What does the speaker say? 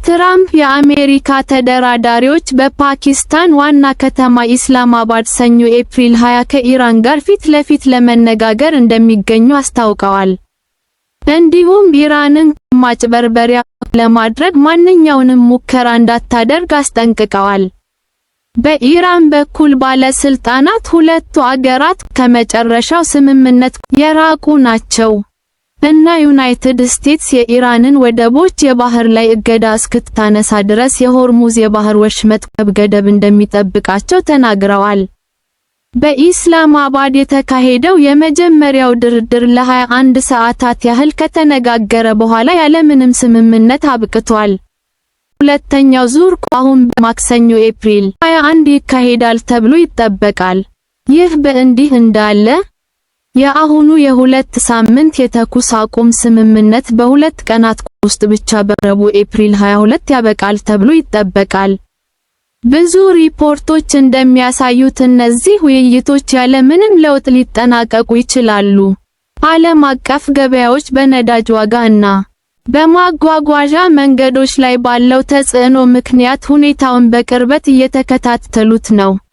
ትራምፕ የአሜሪካ ተደራዳሪዎች በፓኪስታን ዋና ከተማ ኢስላማባድ ሰኞ ኤፕሪል 20 ከኢራን ጋር ፊት ለፊት ለመነጋገር እንደሚገኙ አስታውቀዋል። እንዲሁም ኢራንን ማጭበርበሪያ ለማድረግ ማንኛውንም ሙከራ እንዳታደርግ አስጠንቅቀዋል። በኢራን በኩል ባለስልጣናት ሁለቱ አገራት ከመጨረሻው ስምምነት የራቁ ናቸው እና ዩናይትድ ስቴትስ የኢራንን ወደቦች የባህር ላይ እገዳ እስክታነሳ ድረስ የሆርሙዝ የባህር ወሽመጥ ገደብ እንደሚጠብቃቸው ተናግረዋል። በኢስላማባድ የተካሄደው የመጀመሪያው ድርድር ለ21 ሰዓታት ያህል ከተነጋገረ በኋላ ያለምንም ስምምነት አብቅቷል። ሁለተኛው ዙር አሁን በማክሰኞ ኤፕሪል 21 ይካሄዳል ተብሎ ይጠበቃል። ይህ በእንዲህ እንዳለ የአሁኑ የሁለት ሳምንት የተኩስ አቁም ስምምነት በሁለት ቀናት ውስጥ ብቻ በረቡዕ ኤፕሪል 22 ያበቃል ተብሎ ይጠበቃል። ብዙ ሪፖርቶች እንደሚያሳዩት እነዚህ ውይይቶች ያለ ምንም ለውጥ ሊጠናቀቁ ይችላሉ። ዓለም አቀፍ ገበያዎች በነዳጅ ዋጋ እና በማጓጓዣ መንገዶች ላይ ባለው ተጽዕኖ ምክንያት ሁኔታውን በቅርበት እየተከታተሉት ነው።